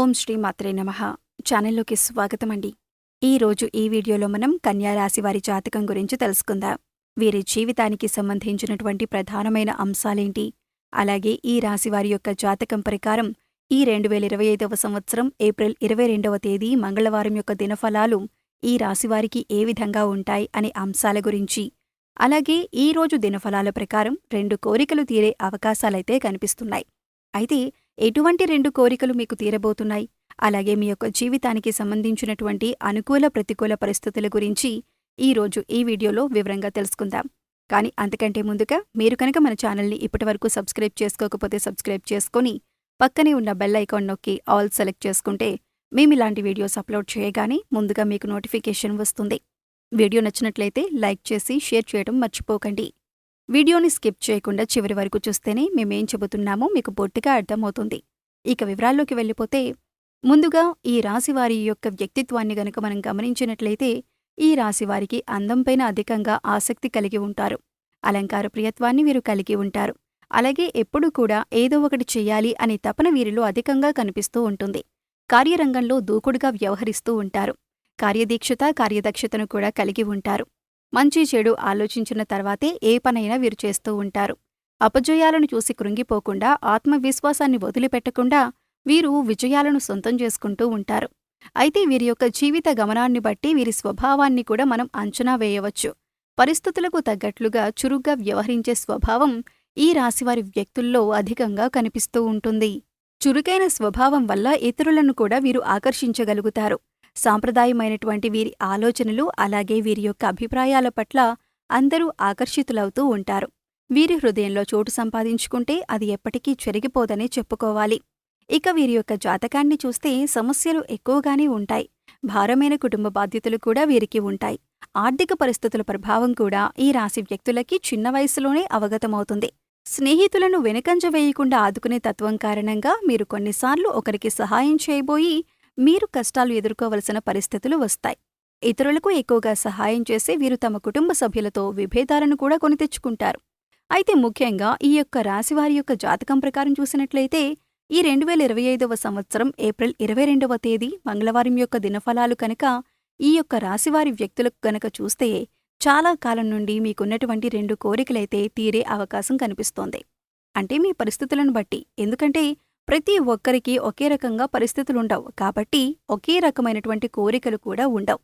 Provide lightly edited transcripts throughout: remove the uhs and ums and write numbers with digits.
ఓం శ్రీ మాత్రే నమః. ఛానల్లోకి స్వాగతమండి. ఈరోజు ఈ వీడియోలో మనం కన్యా రాశి వారి జాతకం గురించి తెలుసుకుందాం. వీరి జీవితానికి సంబంధించినటువంటి ప్రధానమైన అంశాలేంటి, అలాగే ఈ రాశి వారి యొక్క జాతకం ప్రకారం ఈ 2025వ సంవత్సరం ఏప్రిల్ 22వ తేదీ మంగళవారం యొక్క దినఫలాలు ఈ రాశివారికి ఏ విధంగా ఉంటాయి అనే అంశాల గురించి, అలాగే ఈ రోజు దినఫలాల ప్రకారం 2 కోరికలు తీరే అవకాశాలైతే కనిపిస్తున్నాయి. అయితే ఎటువంటి 2 కోరికలు మీకు తీరబోతున్నాయి, అలాగే మీ యొక్క జీవితానికి సంబంధించినటువంటి అనుకూల ప్రతికూల పరిస్థితుల గురించి ఈరోజు ఈ వీడియోలో వివరంగా తెలుసుకుందాం. కానీ అంతకంటే ముందుగా మీరు కనుక మన ఛానల్ని ఇప్పటివరకు సబ్స్క్రైబ్ చేసుకోకపోతే సబ్స్క్రైబ్ చేసుకొని పక్కనే ఉన్న బెల్ ఐకాన్ నొక్కి ఆల్ సెలెక్ట్ చేసుకుంటే మేమిలాంటి వీడియోస్ అప్లోడ్ చేయగానే ముందుగా మీకు నోటిఫికేషన్ వస్తుంది. వీడియో నచ్చినట్లయితే లైక్ చేసి షేర్ చేయడం మర్చిపోకండి. వీడియోని స్కిప్ చేయకుండా చివరి వరకు చూస్తేనే మేమేం చెబుతున్నామో మీకు బొట్టుగా అర్థమవుతుంది. ఇక వివరాల్లోకి వెళ్ళిపోతే, ముందుగా ఈ రాశివారి యొక్క వ్యక్తిత్వాన్ని గనుక మనం గమనించినట్లయితే ఈ రాశివారికి అందంపైన అధికంగా ఆసక్తి కలిగి ఉంటారు. అలంకార ప్రియత్వాన్ని వీరు కలిగి ఉంటారు. అలాగే ఎప్పుడూ కూడా ఏదో ఒకటి చెయ్యాలి అనే తపన వీరిలో అధికంగా కనిపిస్తూ ఉంటుంది. కార్యరంగంలో దూకుడుగా వ్యవహరిస్తూ ఉంటారు. కార్యదీక్షత కార్యదక్షతను కూడా కలిగి ఉంటారు. మంచి చెడు ఆలోచించిన తర్వాతే ఏ పనైనా వీరు చేస్తూ ఉంటారు. అపజయాలను చూసి కృంగిపోకుండా ఆత్మవిశ్వాసాన్ని వదిలిపెట్టకుండా వీరు విజయాలను సొంతం చేసుకుంటూ ఉంటారు. అయితే వీరి యొక్క జీవిత గమనాన్ని బట్టి వీరి స్వభావాన్ని కూడా మనం అంచనా వేయవచ్చు. పరిస్థితులకు తగ్గట్లుగా చురుగ్గా వ్యవహరించే స్వభావం ఈ రాశివారి వ్యక్తుల్లో అధికంగా కనిపిస్తూ ఉంటుంది. చురుకైన స్వభావం వల్ల ఇతరులను కూడా వీరు ఆకర్షించగలుగుతారు. సాంప్రదాయమైనటువంటి వీరి ఆలోచనలు అలాగే వీరి యొక్క అభిప్రాయాల పట్ల అందరూ ఆకర్షితులవుతూ ఉంటారు. వీరి హృదయంలో చోటు సంపాదించుకుంటే అది ఎప్పటికీ చెరిగిపోదనే చెప్పుకోవాలి. ఇక వీరి యొక్క జాతకాన్ని చూస్తే సమస్యలు ఎక్కువగానే ఉంటాయి. భారమైన కుటుంబ బాధ్యతలు కూడా వీరికి ఉంటాయి. ఆర్థిక పరిస్థితుల ప్రభావం కూడా ఈ రాశి వ్యక్తులకి చిన్న వయసులోనే అవగతమవుతుంది. స్నేహితులను వెనుకంజ వేయకుండా ఆదుకునే తత్వం కారణంగా మీరు కొన్నిసార్లు ఒకరికి సహాయం చేయబోయి మీరు కష్టాలు ఎదుర్కోవలసిన పరిస్థితులు వస్తాయి. ఇతరులకు ఎక్కువగా సహాయం చేసి వీరు తమ కుటుంబ సభ్యులతో విభేదాలను కూడా కొని తెచ్చుకుంటారు. అయితే ముఖ్యంగా ఈ యొక్క రాశివారి యొక్క జాతకం ప్రకారం చూసినట్లయితే ఈ 2025వ సంవత్సరం ఏప్రిల్ 22వ తేదీ మంగళవారం యొక్క దినఫలాలు కనుక ఈ యొక్క రాశివారి వ్యక్తులకు గనక చూస్తే చాలా కాలం నుండి మీకున్నటువంటి 2 కోరికలైతే తీరే అవకాశం కనిపిస్తోంది. అంటే మీ పరిస్థితులను బట్టి, ఎందుకంటే ప్రతి ఒక్కరికి ఒకే రకంగా పరిస్థితులుండవు కాబట్టి ఒకే రకమైనటువంటి కోరికలు కూడా ఉండవు.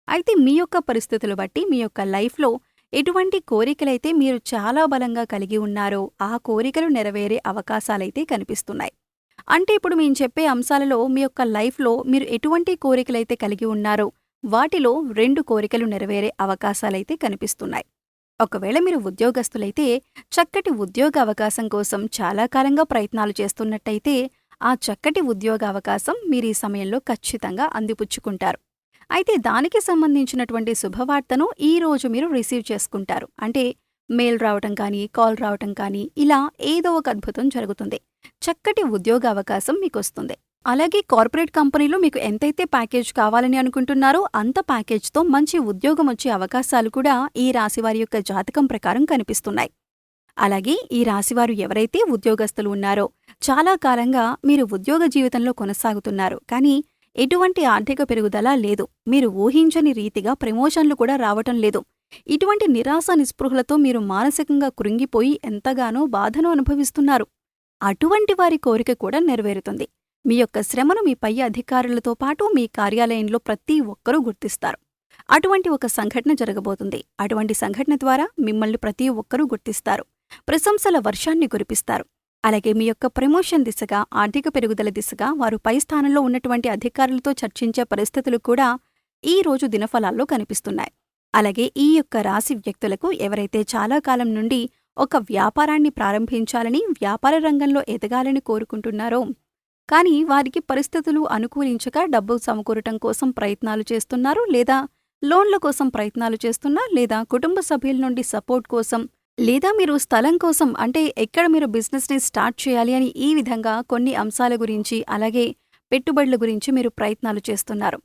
అయితే మీ యొక్క పరిస్థితులు బట్టి మీ యొక్క లైఫ్లో ఎటువంటి కోరికలైతే మీరు చాలా బలంగా కలిగి ఉన్నారో ఆ కోరికలు నెరవేరే అవకాశాలైతే కనిపిస్తున్నాయి. అంటే ఇప్పుడు మేము చెప్పే అంశాలలో మీ యొక్క లైఫ్లో మీరు ఎటువంటి కోరికలైతే కలిగి ఉన్నారో వాటిలో 2 కోరికలు నెరవేరే అవకాశాలైతే కనిపిస్తున్నాయి. ఒకవేళ మీరు ఉద్యోగస్తులైతే చక్కటి ఉద్యోగ అవకాశం కోసం చాలా కాలంగా ప్రయత్నాలు చేస్తున్నట్టయితే ఆ చక్కటి ఉద్యోగ అవకాశం మీరు ఈ సమయంలో ఖచ్చితంగా అందిపుచ్చుకుంటారు. అయితే దానికి సంబంధించినటువంటి శుభవార్తను ఈ రోజు మీరు రిసీవ్ చేసుకుంటారు. అంటే మెయిల్ రావటం కానీ, కాల్ రావటం కానీ, ఇలా ఏదో ఒక అద్భుతం జరుగుతుంది. చక్కటి ఉద్యోగ అవకాశం మీకొస్తుంది. అలాగే కార్పొరేట్ కంపెనీలో మీకు ఎంతైతే ప్యాకేజ్ కావాలని అనుకుంటున్నారో అంత ప్యాకేజ్తో మంచి ఉద్యోగం వచ్చే అవకాశాలు కూడా ఈ రాశివారి యొక్క జాతకం ప్రకారం కనిపిస్తున్నాయి. అలాగే ఈ రాశివారు ఎవరైతే ఉద్యోగస్తులు ఉన్నారో చాలా కాలంగా మీరు ఉద్యోగ జీవితంలో కొనసాగుతున్నారు, కానీ ఎటువంటి ఆర్థిక పెరుగుదల లేదు. మీరు ఊహించని రీతిగా ప్రమోషన్లు కూడా రావటం లేదు. ఇటువంటి నిరాశ నిస్పృహలతో మీరు మానసికంగా కృంగిపోయి ఎంతగానో బాధను అనుభవిస్తున్నారు. అటువంటి వారి కోరిక కూడా నెరవేరుతుంది. మీ యొక్క శ్రమను మీ పై అధికారులతో పాటు మీ కార్యాలయంలో ప్రతి ఒక్కరూ గుర్తిస్తారు. అటువంటి ఒక సంఘటన జరగబోతుంది. అటువంటి సంఘటన ద్వారా మిమ్మల్ని ప్రతి ఒక్కరూ గుర్తిస్తారు. ప్రశంసల వర్షాన్ని కురిపిస్తారు. అలాగే మీ యొక్క ప్రమోషన్ దిశగా, ఆర్థిక పెరుగుదల దిశగా వారు పై స్థానంలో ఉన్నటువంటి అధికారులతో చర్చించే పరిస్థితులు కూడా ఈ రోజు దినఫలాల్లో కనిపిస్తున్నాయి. అలాగే ఈ యొక్క రాశి వ్యక్తులకు ఎవరైతే చాలా కాలం నుండి ఒక వ్యాపారాన్ని ప్రారంభించాలని, వ్యాపార రంగంలో ఎదగాలని కోరుకుంటున్నారో కానీ వారికి పరిస్థితులు అనుకూలించక డబ్బు సమకూరటం కోసం ప్రయత్నాలు చేస్తున్నారు, లేదా లోన్ల కోసం ప్రయత్నాలు చేస్తున్నా, లేదా కుటుంబ సభ్యుల నుండి సపోర్ట్ కోసం, లేదా మీరు స్థలం కోసం, అంటే ఎక్కడ మీరు బిజినెస్ని స్టార్ట్ చేయాలి అని ఈ విధంగా కొన్ని అంశాల గురించి, అలాగే పెట్టుబడుల గురించి మీరు ప్రయత్నాలు చేస్తున్నారు.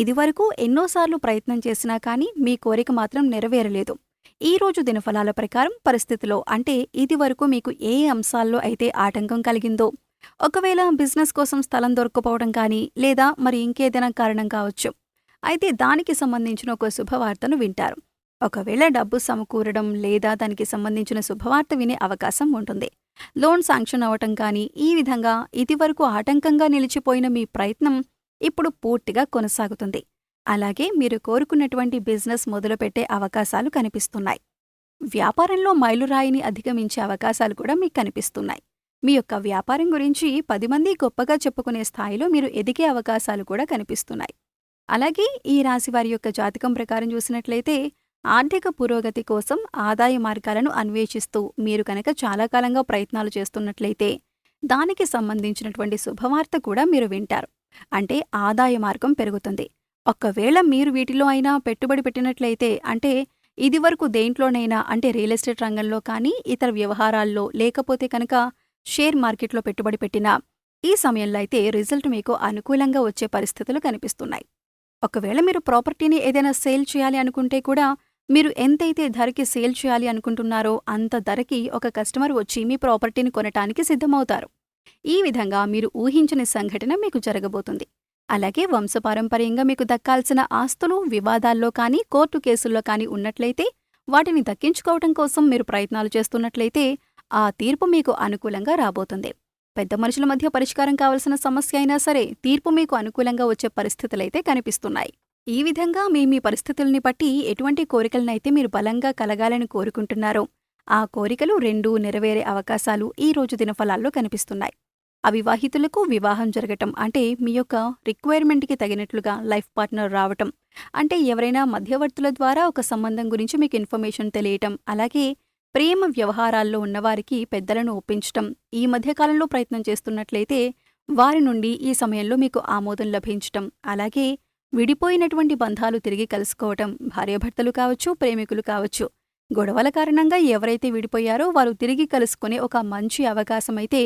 ఇదివరకు ఎన్నోసార్లు ప్రయత్నం చేసినా కానీ మీ కోరిక మాత్రం నెరవేరలేదు. ఈ రోజు దినఫలాల ప్రకారం పరిస్థితిలో, అంటే ఇదివరకు మీకు ఏ అంశాల్లో అయితే ఆటంకం కలిగిందో ఒకవేళ బిజినెస్ కోసం స్థలం దొరక్కపోవడం కానీ, లేదా మరి ఇంకేదైనా కారణం కావచ్చు. అయితే దానికి సంబంధించిన ఒక శుభవార్తను వింటారు. ఒకవేళ డబ్బు సమకూరడం లేదా దానికి సంబంధించిన శుభవార్త వినే అవకాశం ఉంటుంది. లోన్ శాంక్షన్ అవ్వటం కానీ, ఈ విధంగా ఇదివరకు ఆటంకంగా నిలిచిపోయిన మీ ప్రయత్నం ఇప్పుడు పూర్తిగా కొనసాగుతుంది. అలాగే మీరు కోరుకున్నటువంటి బిజినెస్ మొదలుపెట్టే అవకాశాలు కనిపిస్తున్నాయి. వ్యాపారంలో మైలురాయిని అధిగమించే అవకాశాలు కూడా మీకు కనిపిస్తున్నాయి. మీ యొక్క వ్యాపారం గురించి 10 మంది గొప్పగా చెప్పుకునే స్థాయిలో మీరు ఎదిగే అవకాశాలు కూడా కనిపిస్తున్నాయి. అలాగే ఈ రాశివారి యొక్క జాతకం ప్రకారం చూసినట్లయితే ఆర్థిక పురోగతి కోసం ఆదాయ మార్గాలను అన్వేషిస్తూ మీరు కనుక చాలా కాలంగా ప్రయత్నాలు చేస్తున్నట్లయితే దానికి సంబంధించినటువంటి శుభవార్త కూడా మీరు వింటారు. అంటే ఆదాయ మార్గం పెరుగుతుంది. ఒకవేళ మీరు వీటిలో అయినా పెట్టుబడి పెట్టినట్లయితే, అంటే ఇదివరకు దేంట్లోనైనా, అంటే రియల్ ఎస్టేట్ రంగంలో కానీ, ఇతర వ్యవహారాల్లో, లేకపోతే కనుక షేర్ మార్కెట్లో పెట్టుబడి పెట్టినా ఈ సమయంలో అయితే రిజల్ట్ మీకు అనుకూలంగా వచ్చే పరిస్థితులు కనిపిస్తున్నాయి. ఒకవేళ మీరు ప్రాపర్టీని ఏదైనా సేల్ చేయాలి అనుకుంటే కూడా మీరు ఎంతైతే ధరకి సేల్ చేయాలి అనుకుంటున్నారో అంత ధరకి ఒక కస్టమర్ వచ్చి మీ ప్రాపర్టీని కొనటానికి సిద్ధమవుతారు. ఈ విధంగా మీరు ఊహించని సంఘటన మీకు జరగబోతుంది. అలాగే వంశపారంపర్యంగా మీకు దక్కాల్సిన ఆస్తులు వివాదాల్లో కానీ, కోర్టు కేసుల్లో కానీ ఉన్నట్లయితే వాటిని దక్కించుకోవటం కోసం మీరు ప్రయత్నాలు చేస్తున్నట్లయితే ఆ తీర్పు మీకు అనుకూలంగా రాబోతుంది. పెద్ద మనుషుల మధ్య పరిష్కారం కావలసిన సమస్య అయినా సరే తీర్పు మీకు అనుకూలంగా వచ్చే పరిస్థితులైతే కనిపిస్తున్నాయి. ఈ విధంగా మీ పరిస్థితుల్ని బట్టి ఎటువంటి కోరికలనైతే మీరు బలంగా కలగాలని కోరుకుంటున్నారో ఆ కోరికలు 2 నెరవేరే అవకాశాలు ఈ రోజు దినఫలాల్లో కనిపిస్తున్నాయి. అవివాహితులకు వివాహం జరగటం, అంటే మీ యొక్క రిక్వైర్మెంట్కి తగినట్లుగా లైఫ్ పార్ట్నర్ రావటం, అంటే ఎవరైనా మధ్యవర్తుల ద్వారా ఒక సంబంధం గురించి మీకు ఇన్ఫర్మేషన్ తెలియటం, అలాగే ప్రేమ వ్యవహారాల్లో ఉన్నవారికి పెద్దలను ఒప్పించటం ఈ మధ్యకాలంలో ప్రయత్నం చేస్తున్నట్లయితే వారి నుండి ఈ సమయంలో మీకు ఆమోదం లభించటం, అలాగే విడిపోయినటువంటి బంధాలు తిరిగి కలుసుకోవటం, భార్యాభర్తలు కావచ్చు, ప్రేమికులు కావచ్చు, గొడవల కారణంగా ఎవరైతే విడిపోయారో వారు తిరిగి కలుసుకునే ఒక మంచి అవకాశమైతే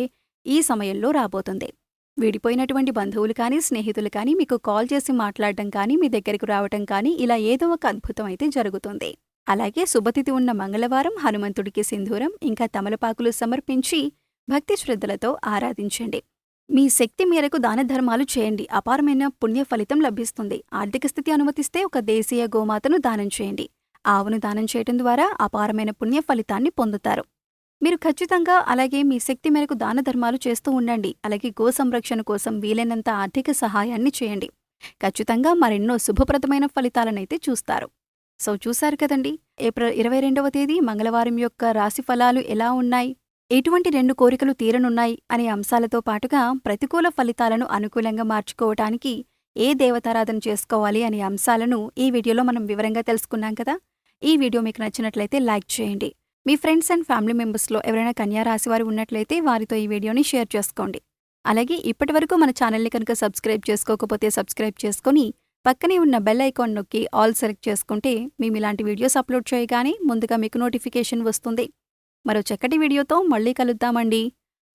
ఈ సమయంలో రాబోతుంది. విడిపోయినటువంటి బంధువులు కానీ, స్నేహితులు కానీ మీకు కాల్ చేసి మాట్లాడటం కానీ, మీ దగ్గరికి రావటం కానీ, ఇలా ఏదో ఒక అద్భుతం అయితే జరుగుతుంది. అలాగే శుభతిథి ఉన్న మంగళవారం హనుమంతుడికి సింధూరం ఇంకా తమలపాకులు సమర్పించి భక్తి శ్రద్ధలతో ఆరాధించండి. మీ శక్తి మేరకు దాన ధర్మాలు చేయండి. అపారమైన పుణ్య ఫలితం లభిస్తుంది. ఆర్థిక స్థితి అనుమతిస్తే ఒక దేశీయ గోమాతను దానం చేయండి. ఆవును దానం చేయటం ద్వారా అపారమైన పుణ్య ఫలితాన్ని పొందుతారు. మీరు ఖచ్చితంగా అలాగే మీ శక్తి మేరకు దాన ధర్మాలు చేస్తూ ఉండండి. అలాగే గో సంరక్షణ కోసం వీలైనంత ఆర్థిక సహాయాన్ని చేయండి. ఖచ్చితంగా మరెన్నో శుభప్రదమైన ఫలితాలనైతే చూస్తారు. సో చూశారు కదండి, ఏప్రిల్ 22వ తేదీ మంగళవారం యొక్క రాశి ఫలాలు ఎలా ఉన్నాయి, ఎటువంటి 2 కోరికలు తీరనున్నాయి అనే అంశాలతో పాటుగా ప్రతికూల ఫలితాలను అనుకూలంగా మార్చుకోవటానికి ఏ దేవతారాధన చేసుకోవాలి అనే అంశాలను ఈ వీడియోలో మనం వివరంగా తెలుసుకున్నాం కదా. ఈ వీడియో మీకు నచ్చినట్లయితే లైక్ చేయండి. మీ ఫ్రెండ్స్ అండ్ ఫ్యామిలీ మెంబర్స్లో ఎవరైనా కన్యా రాశి వారు ఉన్నట్లయితే వారితో ఈ వీడియోని షేర్ చేసుకోండి. అలాగే ఇప్పటివరకు మన ఛానల్ని కనుక సబ్స్క్రైబ్ చేసుకోకపోతే సబ్స్క్రైబ్ చేసుకొని పక్కనే ఉన్న బెల్ ఐకాన్ నొక్కి ఆల్ సెలెక్ట్ చేసుకుంటే మేము ఇలాంటి వీడియోస్ అప్లోడ్ చేయగానే ముందుగా మీకు నోటిఫికేషన్ వస్తుంది. మరో చక్కటి వీడియోతో మళ్ళీ కలుద్దామండి.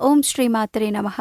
ఓం శ్రీ మాత్రే నమః.